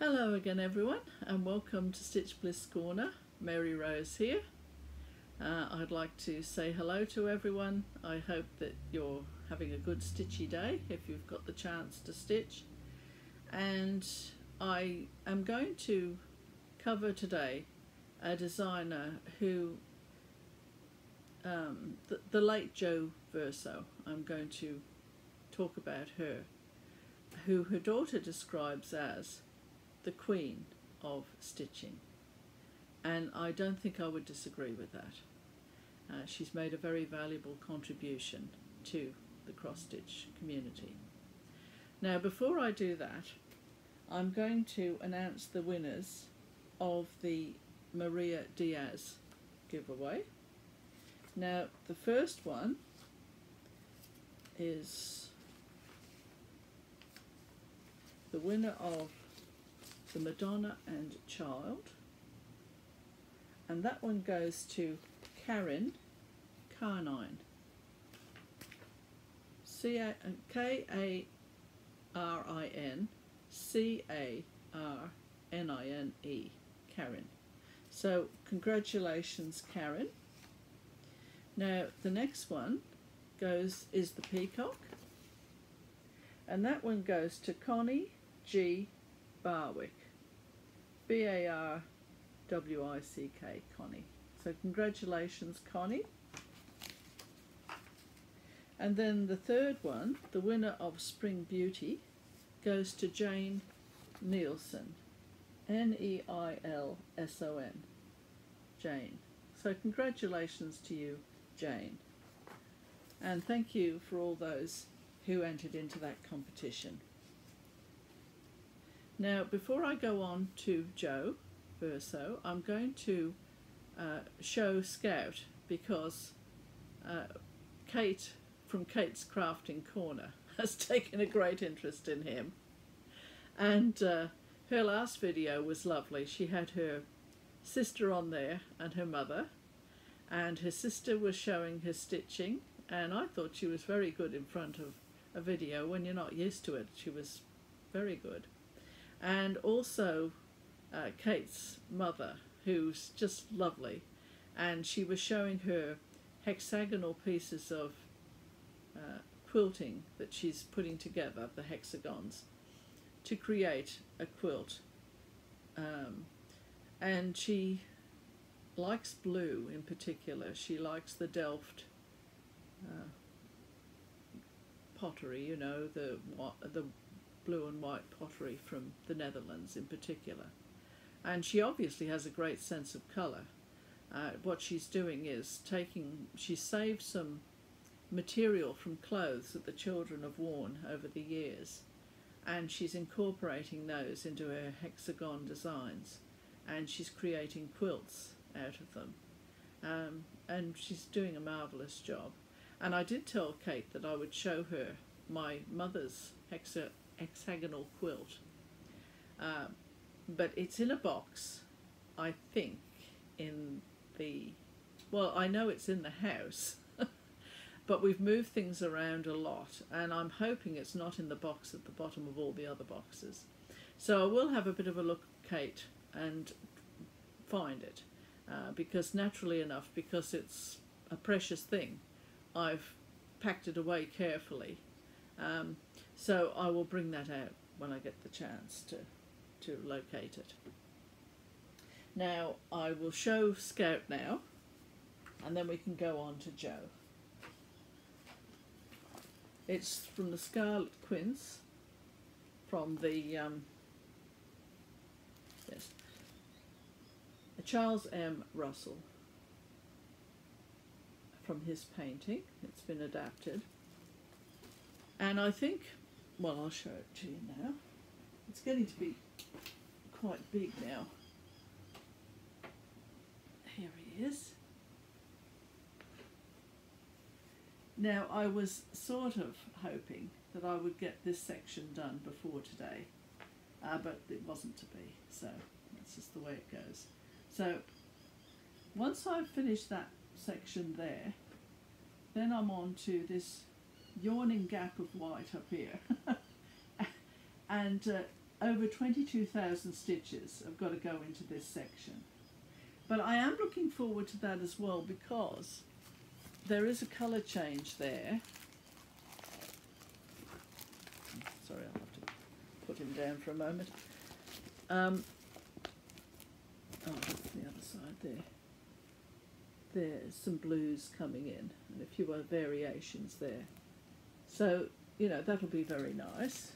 Hello again everyone, and welcome to Stitch Bliss Corner. Mary Rose here. I'd like to say hello to everyone. I hope that you're having a good stitchy day if you've got the chance to stitch. And I am going to cover today a designer who, the late Jo Verso. I'm going to talk about her, who her daughter describes as the queen of stitching, and I don't think I would disagree with that. She's made a very valuable contribution to the cross-stitch community. Now, before I do that, I'm going to announce the winners of the Maria Diaz giveaway. Now, the first one is the winner of the Madonna and Child, and that one goes to Karin, Carnine, Karin, Carnine, Karin. So congratulations, Karin. Now the next one is the Peacock, and that one goes to Connie G. Barwick, B-A-R-W-I-C-K, Connie. So congratulations, Connie. And then the third one, the winner of Spring Beauty, goes to Jane Neilson, Neilson, Jane. So congratulations to you, Jane. And thank you for all those who entered into that competition. Now, before I go on to Jo Verso, I'm going to show Scout, because Kate from Kate's Crafting Corner has taken a great interest in him. And her last video was lovely. She had her sister on there and her mother, and her sister was showing her stitching, and I thought she was very good in front of a video when you're not used to it. She was very good. And also Kate's mother, who's just lovely, and she was showing her hexagonal pieces of quilting that she's putting together, the hexagons, to create a quilt. And she likes blue in particular. She likes the Delft pottery, you know, the blue and white pottery from the Netherlands in particular. And she obviously has a great sense of colour. What she's doing is she saved some material from clothes that the children have worn over the years, and she's incorporating those into her hexagon designs, and she's creating quilts out of them. And she's doing a marvellous job. And I did tell Kate that I would show her my mother's hexagonal quilt, but it's in a box, I think, I know it's in the house, but we've moved things around a lot, and I'm hoping it's not in the box at the bottom of all the other boxes. So I will have a bit of a look, Kate, and find it, because naturally enough, because it's a precious thing, I've packed it away carefully. So I will bring that out when I get the chance to locate it. Now I will show Scout now, and then we can go on to Jo. It's from the Scarlet Quince, from the Charles M. Russell, from his painting. It's been adapted. And I think, well, I'll show it to you now. It's getting to be quite big now. Here he is. Now, I was sort of hoping that I would get this section done before today, but it wasn't to be, so that's just the way it goes. So, once I've finished that section there, then I'm on to this yawning gap of white up here. And over 22,000 stitches have got to go into this section. But I am looking forward to that as well, because there is a colour change there. Sorry, I'll have to put him down for a moment. Oh, that's the other side there. There's some blues coming in and a few other variations there. So, you know, that'll be very nice.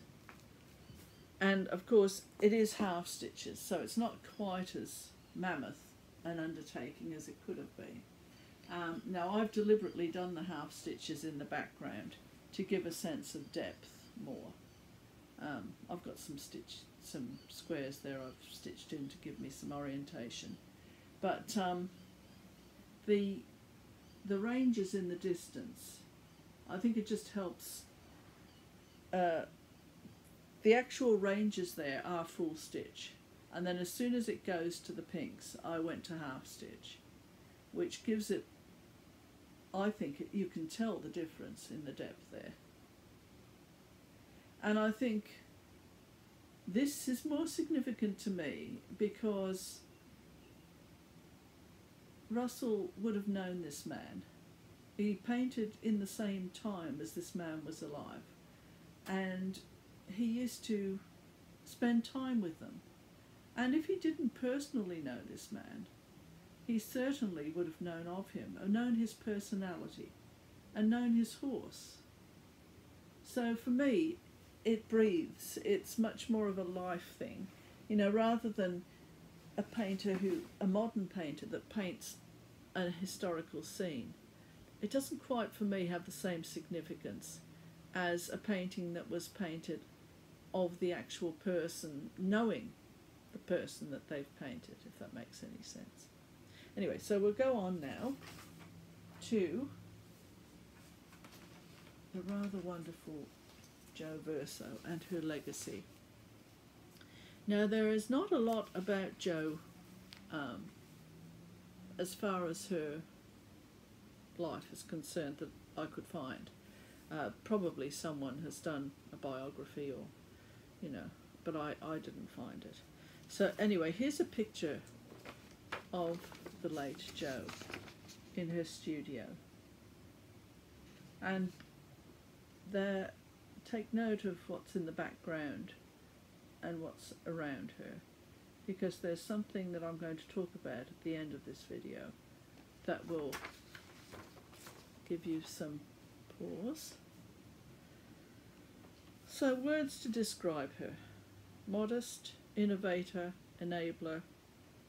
And of course, it is half stitches, so it's not quite as mammoth an undertaking as it could have been. Now, I've deliberately done the half stitches in the background to give a sense of depth more. I've got some squares there I've stitched in to give me some orientation. But the ranges in the distance, I think it just helps. The actual ranges there are full stitch, and then as soon as it goes to the pinks, I went to half stitch, which gives it, I think you can tell the difference in the depth there. And I think this is more significant to me because Russell would have known this man. He painted in the same time as this man was alive, and he used to spend time with them. And if he didn't personally know this man, he certainly would have known of him, or known his personality, and known his horse. So for me, it breathes. It's much more of a life thing, you know, rather than a modern painter that paints a historical scene. It doesn't quite, for me, have the same significance as a painting that was painted of the actual person, knowing the person that they've painted, if that makes any sense. Anyway, so we'll go on now to the rather wonderful Jo Verso and her legacy. Now, there is not a lot about Jo as far as her life is concerned that I could find. Probably someone has done a biography, or, you know, but I didn't find it. So anyway, here's a picture of the late Jo in her studio. And there, take note of what's in the background and what's around her, because there's something that I'm going to talk about at the end of this video that will give you some pause. So, words to describe her: modest, innovator, enabler,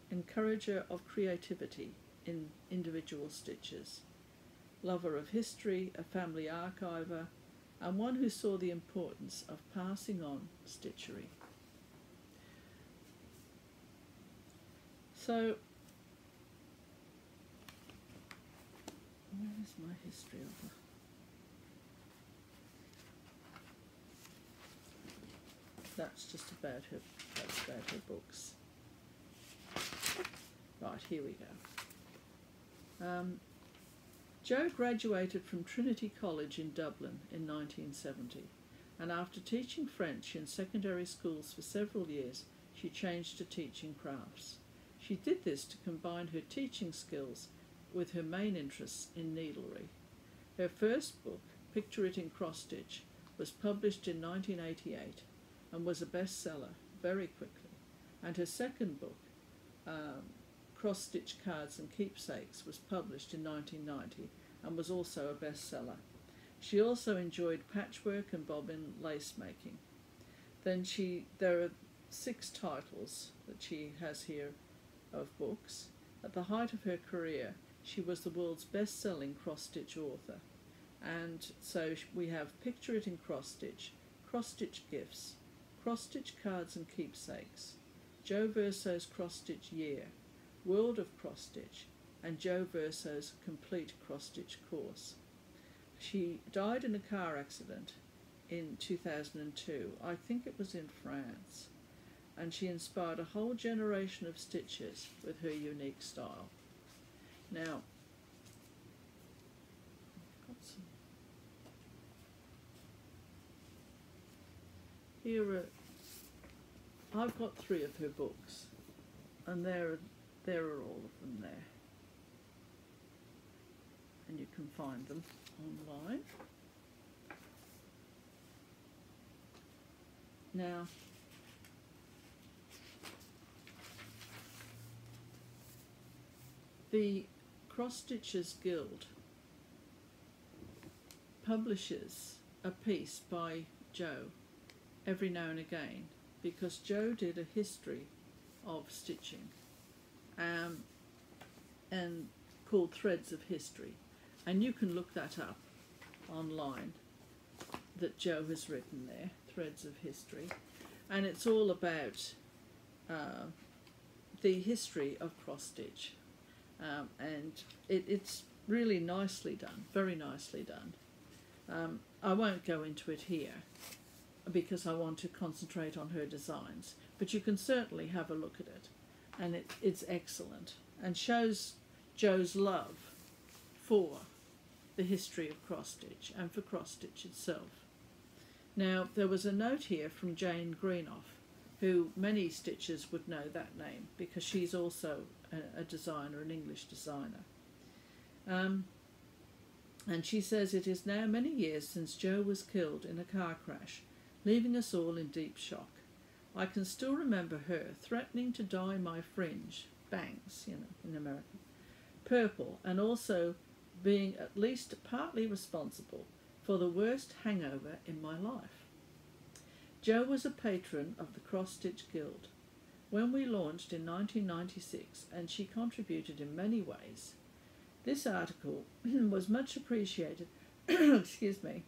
encourager of creativity in individual stitches, lover of history, a family archiver, and one who saw the importance of passing on stitchery. So, where is my history of her? That's just about her. That's about her books. Right, here we go. Jo graduated from Trinity College in Dublin in 1970, and after teaching French in secondary schools for several years, she changed to teaching crafts. She did this to combine her teaching skills with her main interests in needlery. Her first book, Picture It in Cross Stitch, was published in 1988 and was a bestseller very quickly, and her second book, Cross Stitch Cards and Keepsakes, was published in 1990 and was also a bestseller. She also enjoyed patchwork and bobbin lace making. Then there are 6 titles that she has here of books. At the height of her career, she was the world's best-selling cross-stitch author. And so we have Picture It in Cross-Stitch, Cross-Stitch Gifts, Cross-Stitch Cards and Keepsakes, Jo Verso's Cross-Stitch Year, World of Cross-Stitch, and Jo Verso's Complete Cross-Stitch Course. She died in a car accident in 2002. I think it was in France. And she inspired a whole generation of stitchers with her unique style. Now, here are I've got 3 of her books, and there are all of them there. And you can find them online. Now, the Cross Stitchers Guild publishes a piece by Jo every now and again, because Jo did a history of stitching and called Threads of History, and you can look that up online, that Jo has written there, Threads of History, and it's all about the history of cross stitch, and it's really nicely done, very nicely done. I won't go into it here because I want to concentrate on her designs, but you can certainly have a look at it, and it's excellent and shows Jo's love for the history of cross stitch and for cross stitch itself. Now, there was a note here from Jane Greenoff, who many stitchers would know that name because she's also a designer, an English designer. And she says, "It is now many years since Jo was killed in a car crash, leaving us all in deep shock. I can still remember her threatening to dye my fringe, bangs, you know, in America, purple, and also being at least partly responsible for the worst hangover in my life." Jo was a patron of the Cross Stitch Guild when we launched in 1996, and she contributed in many ways. This article was much appreciated. Excuse me,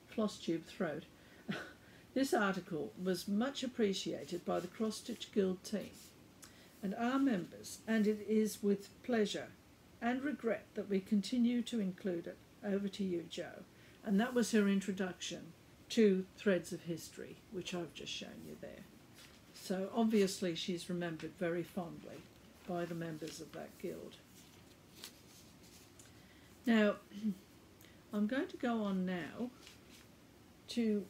Flosstube throat. This article was much appreciated by the Cross Stitch Guild team and our members, and it is with pleasure and regret that we continue to include it. Over to you, Jo. And that was her introduction to Threads of History, which I've just shown you there. So obviously she's remembered very fondly by the members of that guild. Now, I'm going to go on now to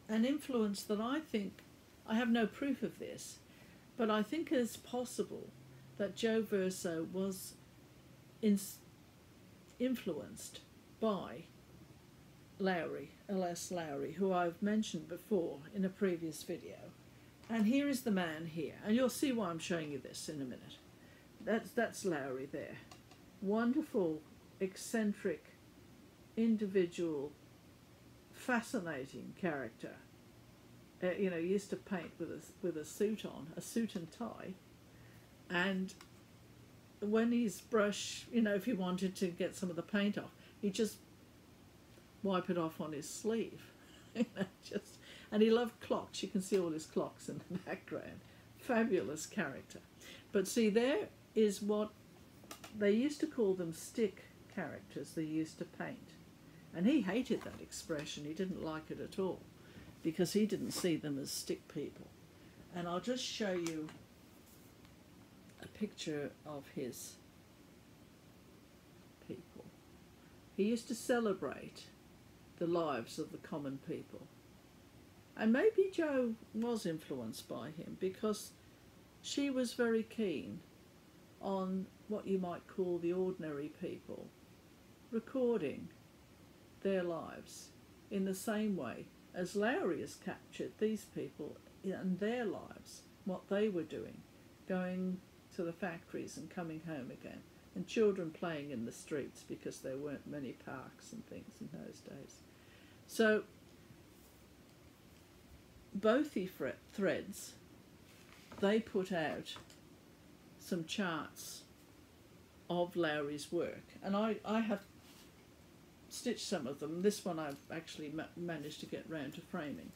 an influence that I think, I have no proof of this, but I think it's possible that Jo Verso was influenced by Lowry, L.S. Lowry, who I've mentioned before in a previous video. And here is the man here, and you'll see why I'm showing you this in a minute. That's Lowry there. Wonderful, eccentric, individual, fascinating character. You know, he used to paint with a suit on, a suit and tie, and when his brush, you know, if he wanted to get some of the paint off, he'd just wipe it off on his sleeve. You know, and he loved clocks. You can see all his clocks in the background. Fabulous character. But see, there is what they used to call them, stick characters they used to paint. And he hated that expression. He didn't like it at all, because he didn't see them as stick people. And I'll just show you a picture of his people. He used to celebrate the lives of the common people. And maybe Jo was influenced by him, because she was very keen on what you might call the ordinary people, recording their lives in the same way as Lowry has captured these people and their lives, what they were doing, going to the factories and coming home again, and children playing in the streets because there weren't many parks and things in those days. So both the threads, they put out some charts of Lowry's work, and I have stitched some of them. This one I've actually managed to get round to framing,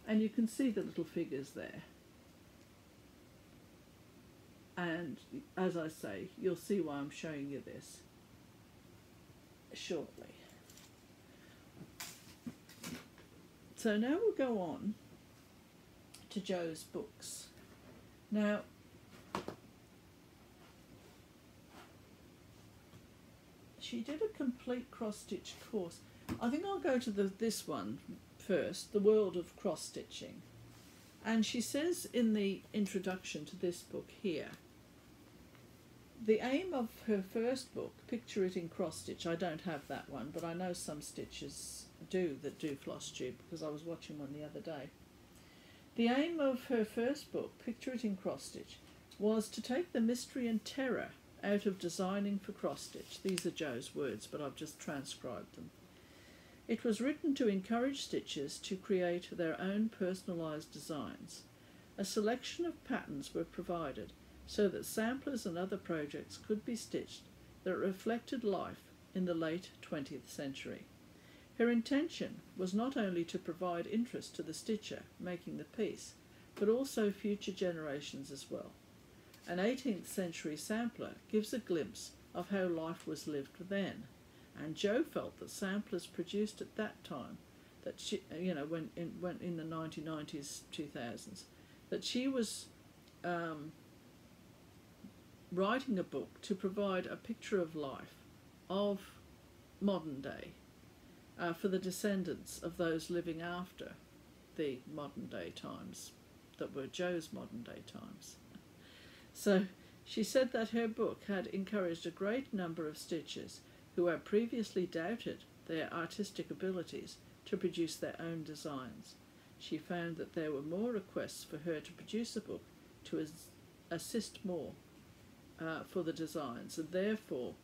and you can see the little figures there. And as I say, you'll see why I'm showing you this shortly. So now we'll go on to Jo's books. Now, she did a complete cross-stitch course. I think I'll go to this one first, the world of cross-stitching. And she says in the introduction to this book here, the aim of her first book, Picture It in Cross-Stitch, I don't have that one, but I know some stitchers that do Flosstube, because I was watching one the other day. The aim of her first book, Picture It in Cross-Stitch, was to take the mystery and terror out of designing for cross-stitch. These are Jo's words, but I've just transcribed them. It was written to encourage stitchers to create their own personalised designs. A selection of patterns were provided so that samplers and other projects could be stitched that reflected life in the late 20th century. Her intention was not only to provide interest to the stitcher making the piece, but also future generations as well. An 18th century sampler gives a glimpse of how life was lived then, and Jo felt that samplers produced at that time, that she, when in the 1990s, 2000s, that she was writing a book to provide a picture of life of modern day for the descendants of those living after the modern day times that were Jo's modern day times. So she said that her book had encouraged a great number of stitchers who had previously doubted their artistic abilities to produce their own designs. She found that there were more requests for her to produce a book to assist more for the designs, and therefore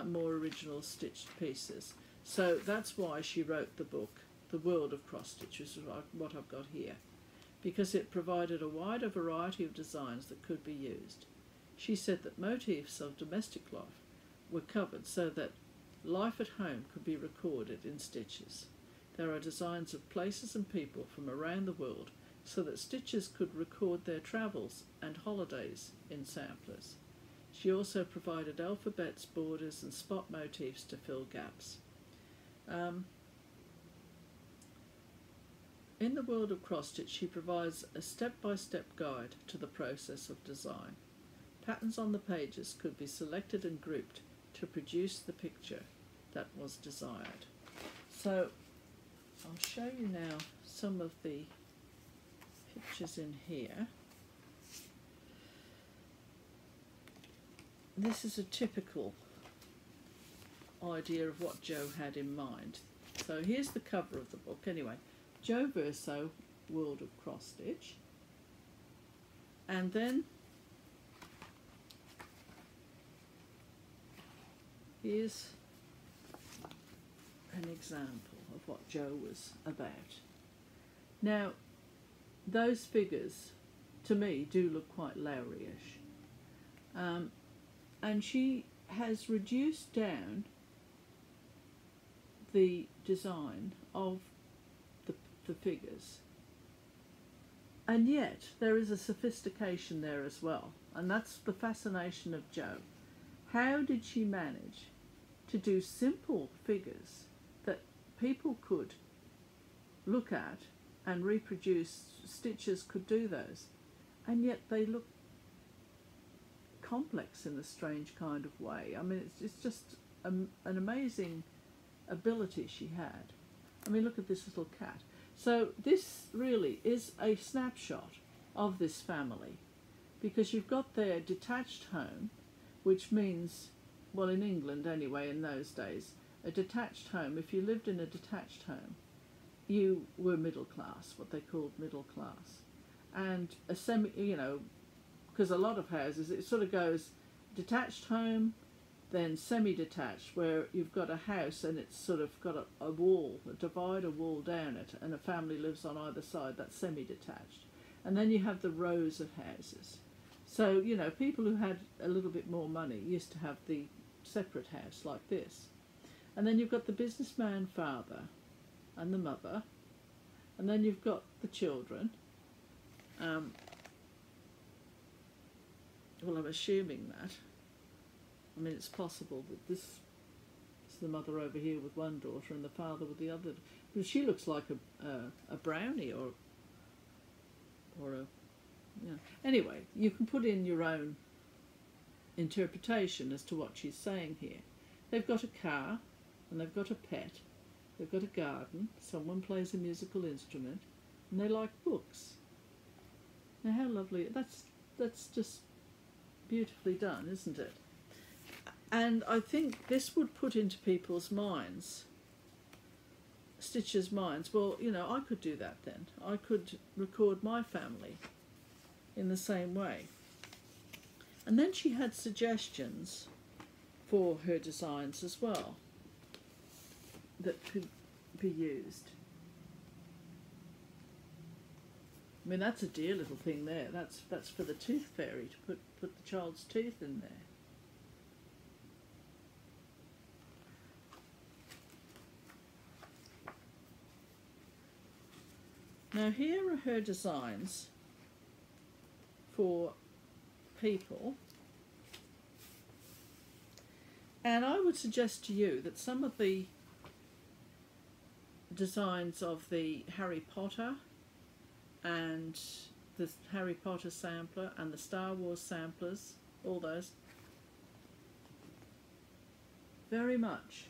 more original stitched pieces. So that's why she wrote the book, The World of Cross Stitch, which is what I've got here, because it provided a wider variety of designs that could be used. She said that motifs of domestic life were covered so that life at home could be recorded in stitches. There are designs of places and people from around the world so that stitchers could record their travels and holidays in samplers. She also provided alphabets, borders and spot motifs to fill gaps. In The World of Cross Stitch, she provides a step-by-step guide to the process of design. Patterns on the pages could be selected and grouped to produce the picture that was desired. So I'll show you now some of the pictures in here. This is a typical idea of what Jo had in mind. So here's the cover of the book. Anyway, Jo Verso, World of Cross Stitch. And then here's an example of what Jo was about. Now, those figures, to me, do look quite Lowryish. And she has reduced down the design of the figures. And yet, there is a sophistication there as well. And that's the fascination of Jo. How did she manage to do simple figures that people could look at and reproduce? Stitchers could do those, and yet they look complex in a strange kind of way. I mean, it's just an amazing ability she had. I mean, look at this little cat. So this really is a snapshot of this family, because you've got their detached home, which means, well, in England anyway, in those days, a detached home, if you lived in a detached home, you were middle class, what they called middle class. And a because a lot of houses, it sort of goes detached home, then semi-detached, where you've got a house and it's sort of got a wall, a divider wall down it, and a family lives on either side. That's semi-detached. And then you have the rows of houses. So, people who had a little bit more money used to have the separate house like this. And then you've got the businessman father and the mother, and then you've got the children. Well, I'm assuming that. I mean, it's possible that this is the mother over here with one daughter and the father with the other. But she looks like a brownie or a. Anyway, you can put in your own interpretation as to what she's saying here. They've got a car and they've got a pet, they've got a garden, someone plays a musical instrument, and they like books. Now how lovely, that's just beautifully done, isn't it? And I think this would put into people's minds, Stitch's minds, well, you know, I could do that then. I could record my family in the same way. And then she had suggestions for her designs as well that could be used. I mean, that's a dear little thing there. That's for the tooth fairy, to put the child's teeth in there. Now here are her designs for people, and I would suggest to you that some of the designs of the Harry Potter and the Harry Potter sampler and the Star Wars samplers, all those, very much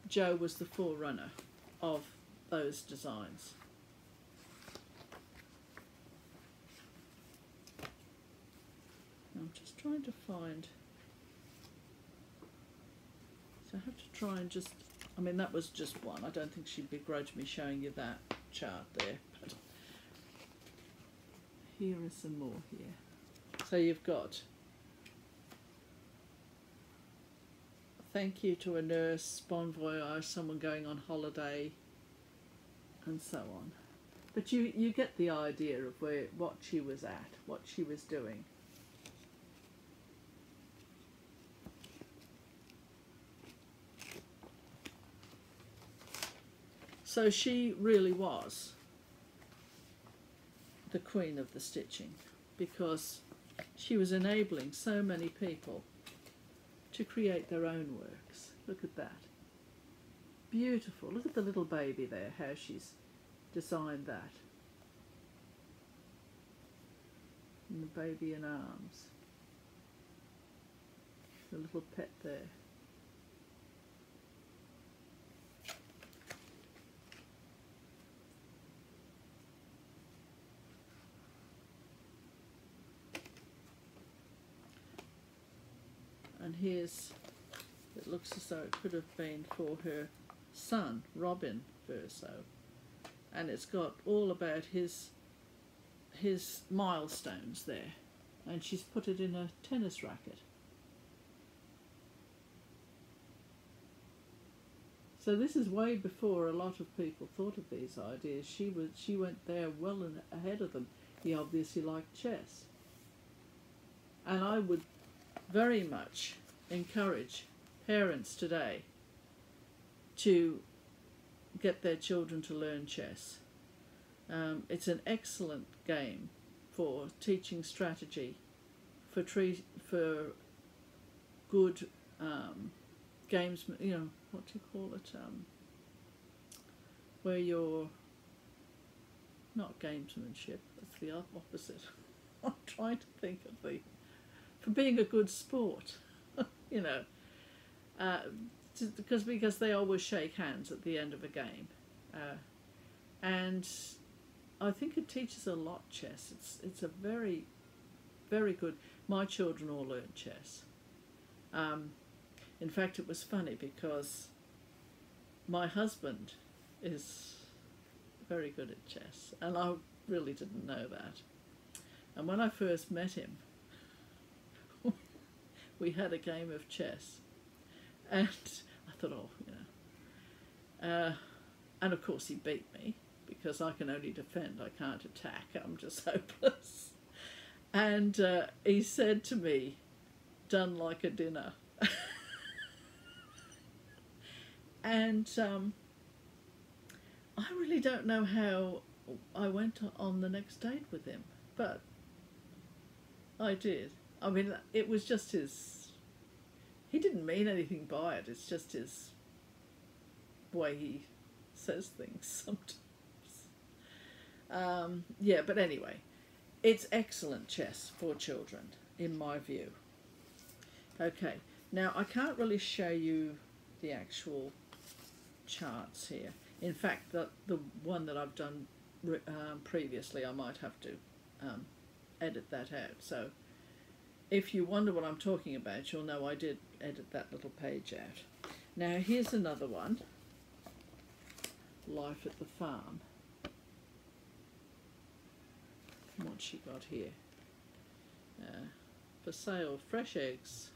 Jo was the forerunner of those designs. I'm just trying to find, so I have to try and just, I mean that was just one, I don't think she'd begrudge me showing you that chart there, but here are some more here. So you've got thank you to a nurse, bon voyage, someone going on holiday, and so on. But you get the idea of what she was at, what she was doing. So she really was the queen of the stitching, because she was enabling so many people to create their own works. Look at that. Beautiful. Look at the little baby there, how she's designed that. And the baby in arms. The little pet there. And here's, it looks as though it could have been for her son, Robin Verso. And it's got all about his milestones there. And she's put it in a tennis racket. So this is way before a lot of people thought of these ideas. She went there well ahead of them. He obviously liked chess. And I would very much encourage parents today to get their children to learn chess. It's an excellent game for teaching strategy, for good games, you know, what do you call it, where you're not gamesmanship, that's the opposite. I'm trying to think of for being a good sport, you know, because they always shake hands at the end of a game, and I think it teaches a lot, chess. It's a very, very good. My children all learned chess. In fact, it was funny because my husband is very good at chess, and I really didn't know that. And when I first met him, we had a game of chess, and I thought, oh, you know. And of course he beat me, because I can only defend, I can't attack, I'm just hopeless. And he said to me, done like a dinner. And I really don't know how I went on the next date with him, but I did. I mean, it was just he didn't mean anything by it, it's just his way he says things sometimes. Yeah, but anyway, it's excellent chess for children, in my view. Okay, now I can't really show you the actual charts here. In fact, the one that I've done previously, I might have to edit that out. So if you wonder what I'm talking about, you'll know I did edit that little page out. Now here's another one, Life at the Farm. What's she got here? For sale, fresh eggs,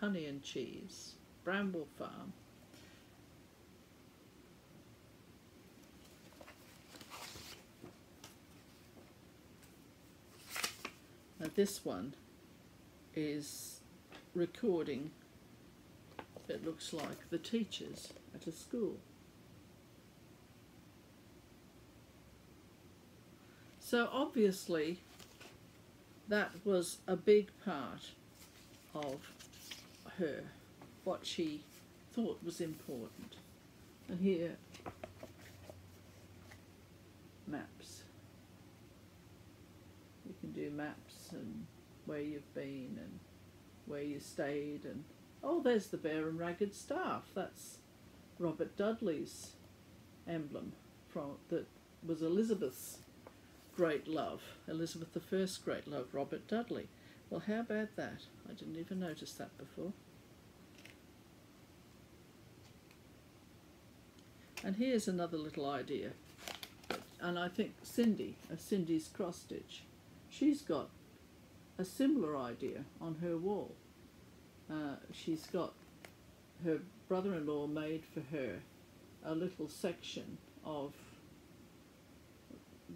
honey and cheese, Bramble Farm. Now this one is recording, it looks like, the teachers at a school. So obviously that was a big part of her, what she thought was important. And here, maps. You can do maps and where you've been and where you stayed, and oh, there's the Bear and Ragged Staff. That's Robert Dudley's emblem from that was Elizabeth's great love, Elizabeth I's great love, Robert Dudley. Well, how about that? I didn't even notice that before. And here's another little idea, and I think Cindy's cross stitch, she's got a similar idea on her wall. She's got her brother-in-law made for her a little section of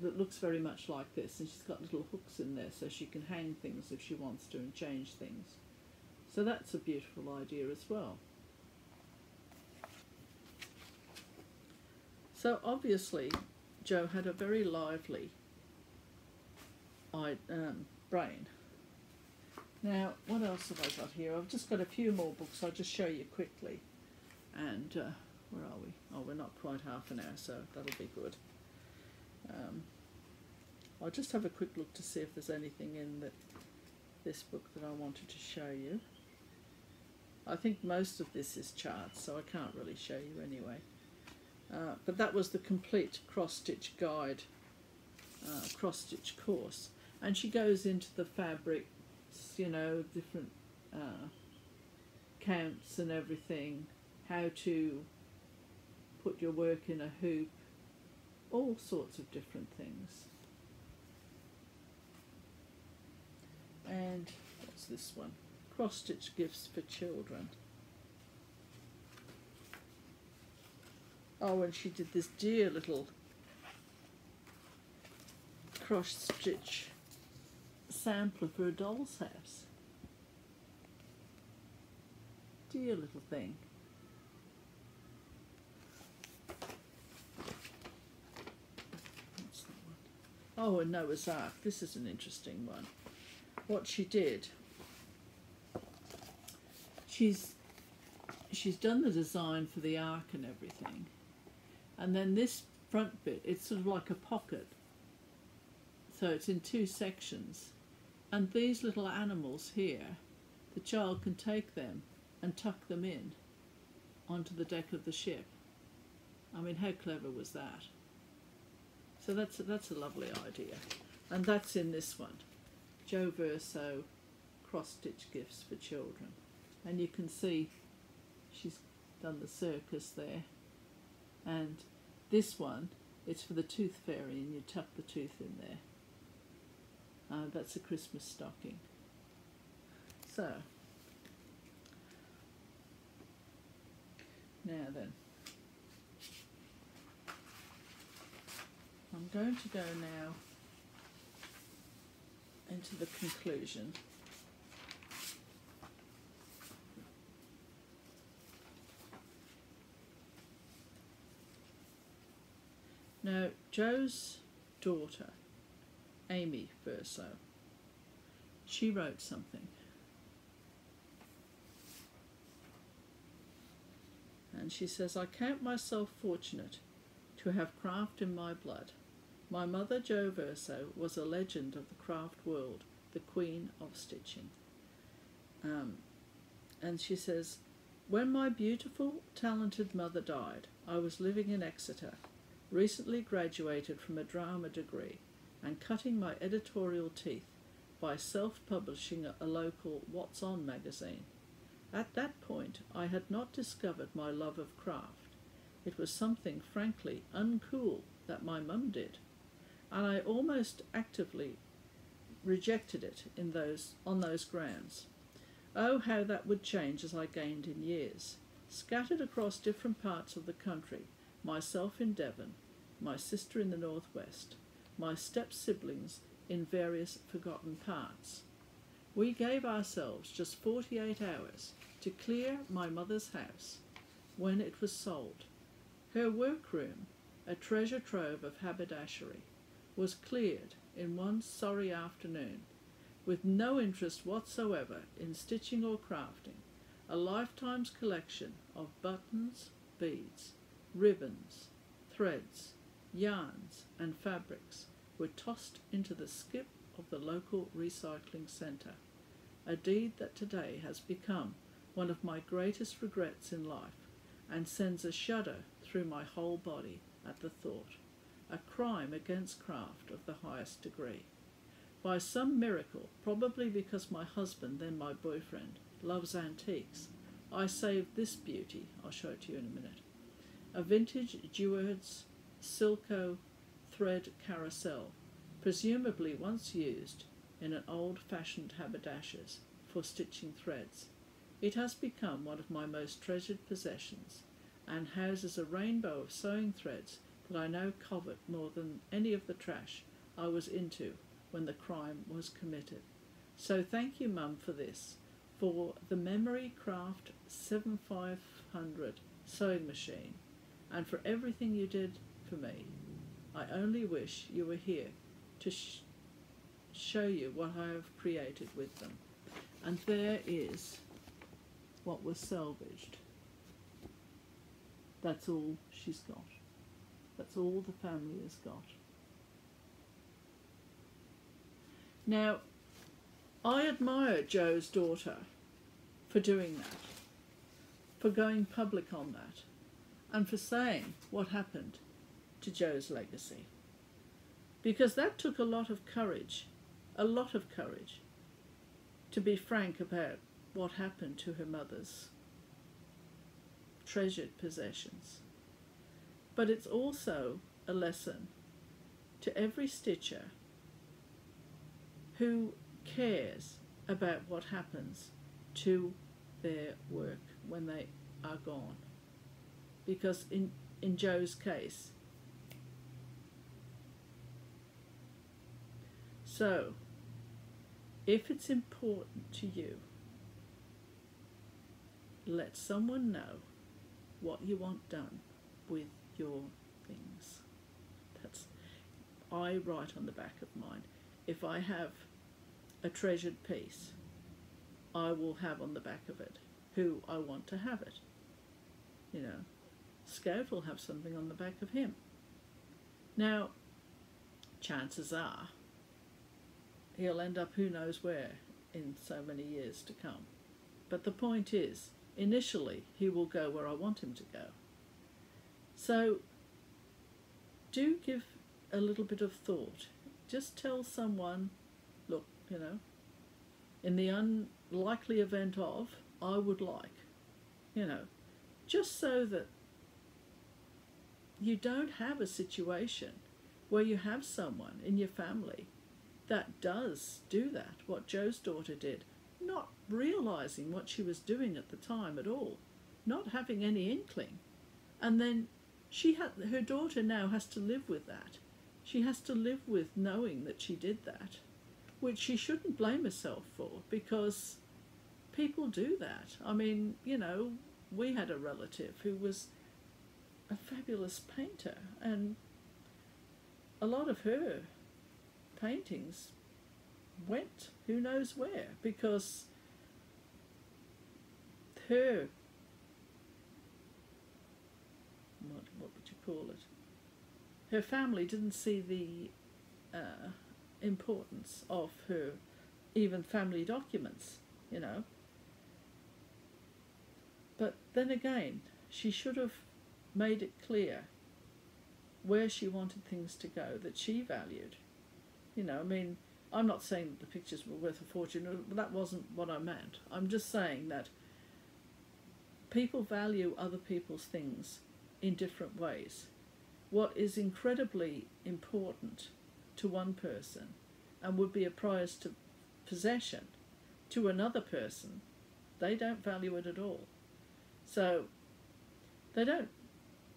that looks very much like this, and she's got little hooks in there so she can hang things if she wants to and change things. So that's a beautiful idea as well. So obviously Jo had a very lively brain. Now, what else have I got here? I've just got a few more books. I'll just show you quickly. And where are we? Oh, we're not quite half an hour, so that'll be good. I'll just have a quick look to see if there's anything in this book that I wanted to show you. I think most of this is charts, so I can't really show you anyway. But that was the complete cross-stitch guide, cross-stitch course. And she goes into the fabrics, you know, different counts and everything, how to put your work in a hoop, all sorts of different things. And what's this one? Cross-stitch gifts for children. Oh, and she did this dear little cross-stitch sampler for a doll's house. Dear little thing. What's that one? Oh, and Noah's Ark. This is an interesting one. What she did, she's done the design for the ark and everything, and then this front bit, it's sort of like a pocket, so it's in two sections, and these little animals here, the child can take them and tuck them in onto the deck of the ship. I mean, how clever was that? So that's a lovely idea, and that's in this one, Jo Verso cross-stitch gifts for children, and you can see she's done the circus there. And this one, it's for the tooth fairy, and you tuck the tooth in there. That's a Christmas stocking. So, now then, I'm going to go now into the conclusion. Now, Jo's daughter, Amy Verso, she wrote something. And she says, I count myself fortunate to have craft in my blood. My mother, Jo Verso, was a legend of the craft world, the queen of stitching. And she says, When my beautiful, talented mother died, I was living in Exeter, recently graduated from a drama degree, and cutting my editorial teeth by self-publishing a local What's On magazine. At that point, I had not discovered my love of craft. It was something frankly uncool that my mum did, and I almost actively rejected it on those grounds. Oh, how that would change as I gained in years. Scattered across different parts of the country, myself in Devon, my sister in the northwest, my step-siblings in various forgotten parts. We gave ourselves just 48 hours to clear my mother's house when it was sold. Her workroom, a treasure trove of haberdashery, was cleared in one sorry afternoon, with no interest whatsoever in stitching or crafting. A lifetime's collection of buttons, beads, ribbons, threads, yarns and fabrics were tossed into the skip of the local recycling centre, a deed that today has become one of my greatest regrets in life and sends a shudder through my whole body at the thought, a crime against craft of the highest degree. By some miracle, probably because my husband, then my boyfriend, loves antiques, I saved this beauty. I'll show it to you in a minute. A vintage Duard's Silco thread carousel, presumably once used in an old-fashioned haberdasher's for stitching threads. It has become one of my most treasured possessions, and houses a rainbow of sewing threads that I now covet more than any of the trash I was into when the crime was committed. So thank you, Mum, for this, for the Memory Craft 7500 sewing machine, and for everything you did for me. I only wish you were here to show you what I have created with them. And there is what was salvaged. That's all she's got. That's all the family has got. Now, I admire Joe's daughter for doing that, for going public on that, and for saying what happened to Joe's legacy. Because that took a lot of courage, to be frank about what happened to her mother's treasured possessions. But it's also a lesson to every stitcher who cares about what happens to their work when they are gone. Because in Joe's case, so if it's important to you, let someone know what you want done with your things. I write on the back of mine, if I have a treasured piece, I will have on the back of it who I want to have it. You know, Scout will have something on the back of him. Now, chances are he'll end up who knows where in so many years to come. But the point is, initially, he will go where I want him to go. So, do give a little bit of thought. Just tell someone, look, you know, in the unlikely event of, I would like, you know, just so that you don't have a situation where you have someone in your family that does do that, what Joe's daughter did, not realising what she was doing at the time at all, not having any inkling. And then her daughter now has to live with that. She has to live with knowing that she did that, which she shouldn't blame herself for, because people do that. I mean, you know, we had a relative who was a fabulous painter, and a lot of her paintings went who knows where, because her, what would you call it, her family didn't see the importance of her even family documents, you know. But then again, she should have made it clear where she wanted things to go that she valued. You know, I mean, I'm not saying that the pictures were worth a fortune, but that wasn't what I meant. I'm just saying that people value other people's things in different ways. What is incredibly important to one person and would be a prized possession to another person, they don't value it at all. So there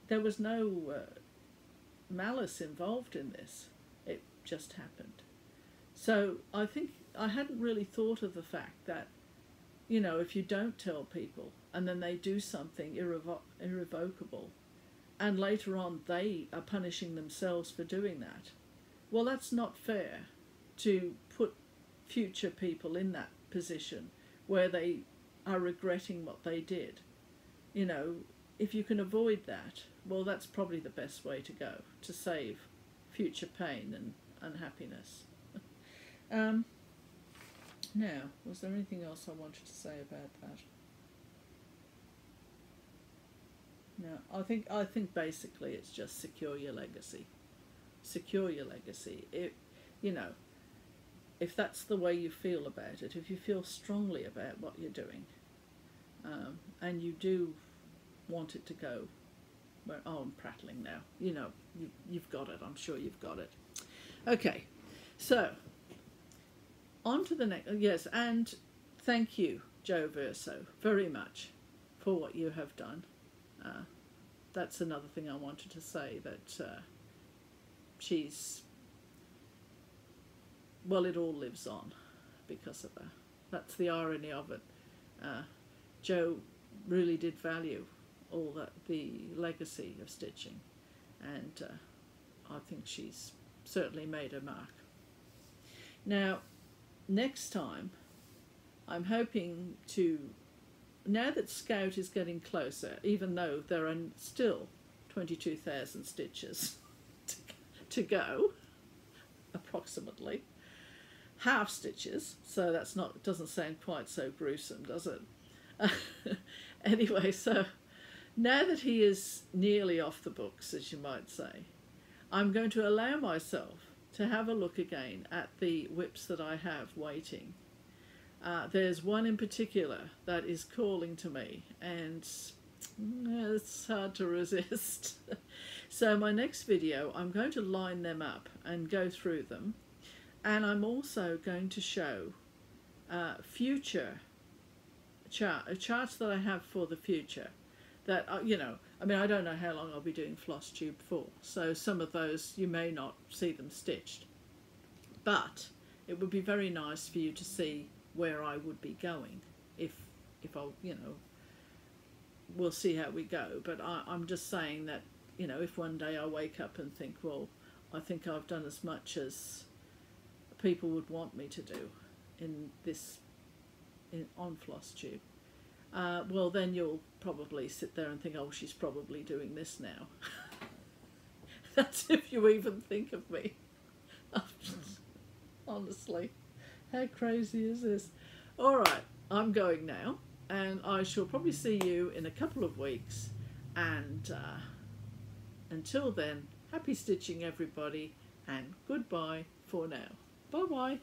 was no malice involved in this. It just happened. So I think I hadn't really thought of the fact that, you know, if you don't tell people and then they do something irrevocable and later on they are punishing themselves for doing that, well, that's not fair to put future people in that position where they are regretting what they did. You know, if you can avoid that, well, that's probably the best way to go, to save future pain and unhappiness. Now, was there anything else I wanted to say about that? No, I think basically it's just secure your legacy. Secure your legacy. You know, if that's the way you feel about it, if you feel strongly about what you're doing, and you do want it to go, well, oh, I'm prattling now. You know, you've got it. I'm sure you've got it. Okay, so on to the next. Yes, and thank you, Jo Verso, very much for what you have done. That's another thing I wanted to say, that she's, well, it all lives on because of her. That's the irony of it. Jo really did value all the legacy of stitching, and I think she's certainly made her mark. Now, next time, I'm hoping to, now that Scout is getting closer, even though there are still 22,000 stitches to go, approximately, half stitches, so that's not, doesn't sound quite so gruesome, does it? Anyway, so now that he is nearly off the books, as you might say, I'm going to allow myself to have a look again at the whips that I have waiting. There's one in particular that is calling to me, and it's hard to resist. So my next video, I'm going to line them up and go through them, and I'm also going to show future charts that I have for the future. That, you know, I mean, I don't know how long I'll be doing Flosstube for, so some of those you may not see them stitched, but it would be very nice for you to see where I would be going if I, you know, we'll see how we go. But I'm just saying that, you know, if one day I wake up and think, well, I think I've done as much as people would want me to do in this, on Flosstube, well, then you'll probably sit there and think, oh, she's probably doing this now. That's if you even think of me. Honestly, how crazy is this? All right, I'm going now, and I shall probably see you in a couple of weeks, and until then, happy stitching everybody, and goodbye for now. Bye bye.